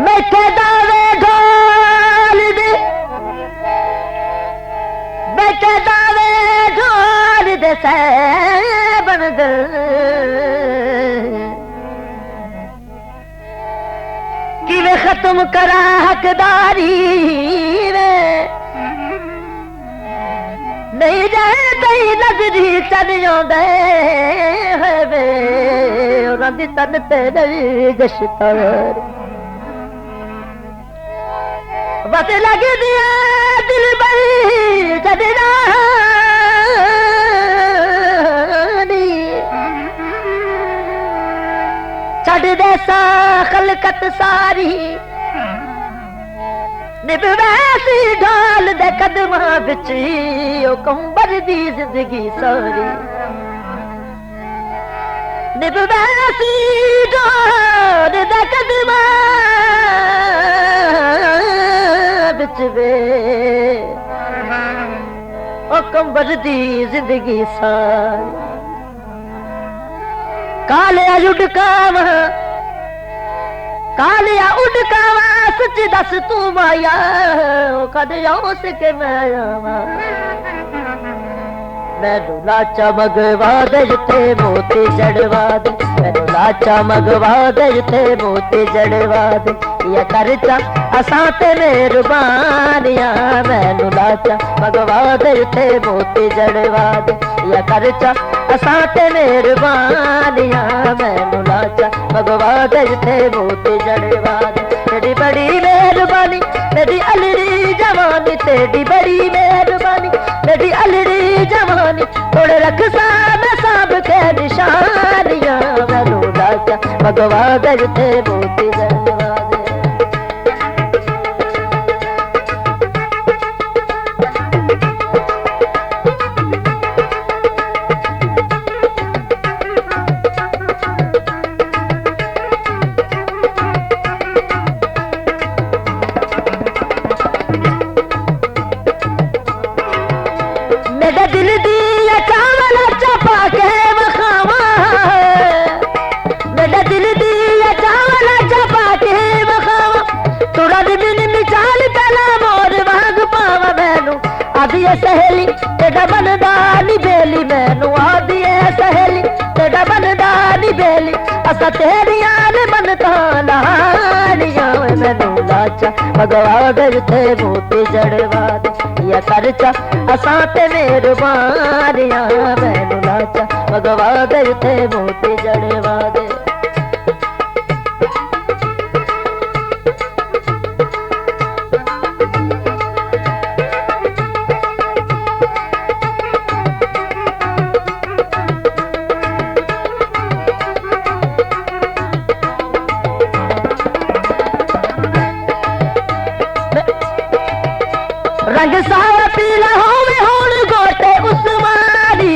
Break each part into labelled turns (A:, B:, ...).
A: मिठे दावे ढोल दे, मिठे दावे ढोल दे से बन दे कि वे खत्म करा हकदारी वे नहीं जाए तई नजरी चल जांदे है वे उन्हां दी तन ते नहीं गश्तर बस लग दिया दिल बई चढ़ना छड़ दे सा खलकत सारी निभ वैसी ढाल दे कदमां विच ओ कंबर दी जिंदगी सारी निभ वैसी ढाल दे कदमां विच वे ओ कंबर दी जिंदगी सारी कालिया उड़कावा कालिया उड़कावा सच दस तू माया कद जाओ सके मैं आवा मैनू लाचा मगवा दे ते मोती जड़वा दे मैनू लाचा मगवा दे ते मोती जड़वा दे या करचा असां ते मेहरबानियां मैनू लाचा मगवा दे ते मोती जड़वा दे या करचा असां ते मेहरबानियां मैनू लाचा मगवा दे ते मोती जड़वा दे तेरी बड़ी मेहरबानी तेरी अलड़ी जवानी तेरी बड़ी मेहरबानी तेरी अलड़ी जवानी थोड़े रख मैं सांभ के निशानियां मैनू लाचा मगवा दे ते मोती जड़वा दे मेरे दिल दी चावल चपा के बखावा मेरे दिल दी चावल चपा के बखावा तुरा दिन मिचाल पहला मोर वाग पावा मैनू आदि सहेली तेरा बनदा नी बेली मैनू आदि सहेली तेरा बनदा नी बेली असा तेरिया ने मनता लानियां मैनू लाचा मगवा दे ते मोती जड़वा दे या करचा असां ते मेहरबानियां मैनू लाचा मगवा दे ते मोती जड़वा दे रंग सारा पीला होवे होण गोटे उस्मानी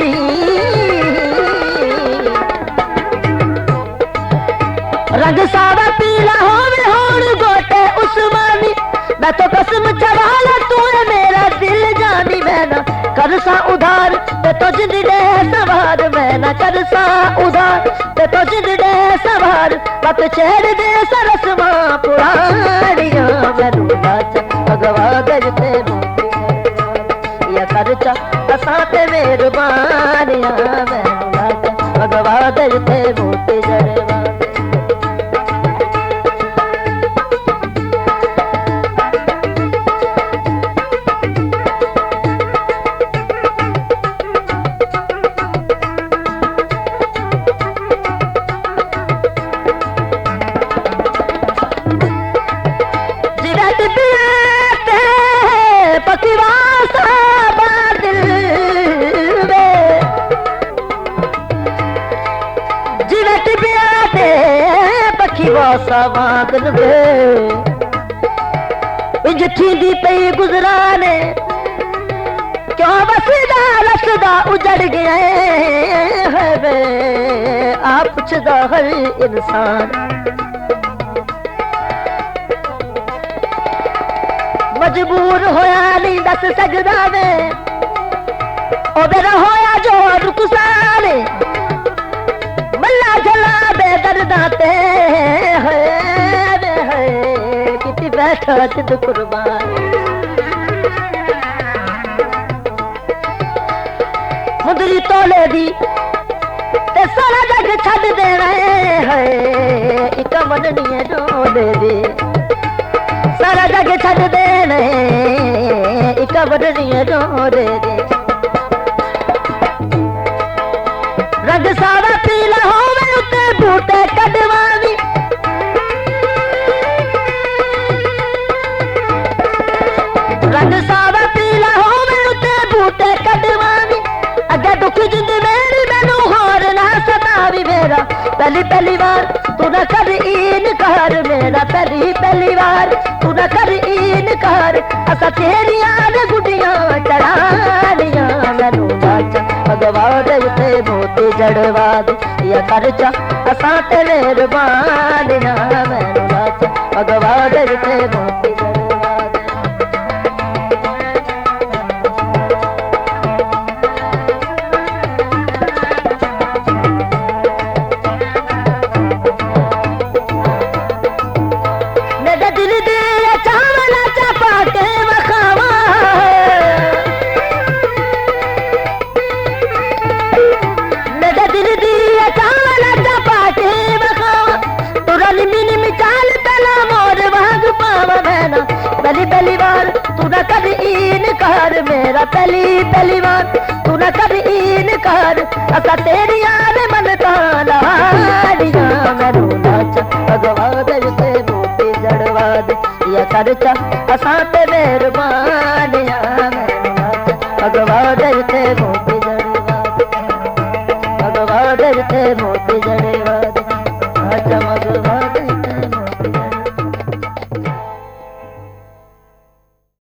A: रंग सारा पीला होवे होण गोटे उस्मानी मैं तो कसम चढ़ा तू है मेरा दिल जानी मैं ना कर सा उधार ते तो जिंद दे सवार मैं ना कर सा उधार ते तो जिंद दे सवार मत छेड़ दे सरसमा पुरानियां मैनू लाचा भगवा दे ते या करचा असां ते मेहरबानियां मैनू लाचा भगवा दे ते मोती जड़वा दे वागन वे जिठी दी पई गुजराने क्यों बसदा लसदा उजड़ गया है वे आप पुछदा हर इंसान मजबूर होया नहीं दस सकदा वे ओ मेरा होया जो रुखसारे मल्ला जला बेदर्दा ते है किती बैठा जिद कुर्बान मुदरी तोले दी ते सारा जग छड़ देना है इक मननी है डोले दी सारा जग छड़ देना इक मननी है डोले दी रंग सारा पीला होवे उते बूटे कटवावी रंग सारा पीला होवे उते बूटे कटवावी अगे दुख जिंद मेरी मैनू होर ना सतावी मेरा पहली बार तू न कर इनकार मेरा पहली बार तू न कर इनकार असा तेरिया ने गुडियां चढ़ानियां मैनू लाचा भगवान उते मोती जड़वा दे या करचा असा ते मेहरबानियां मैनू लाचा भगवान उते मोती जड़वा दे पहली बार तू न कर इनकार मेरा पहली बार तू न कर इनकार असा तेरी याद मन तालियां मैनू लाचा भगवान उते मोती जड़वा दे या करचा असा ते मेहरबानियां मैनू लाचा भगवान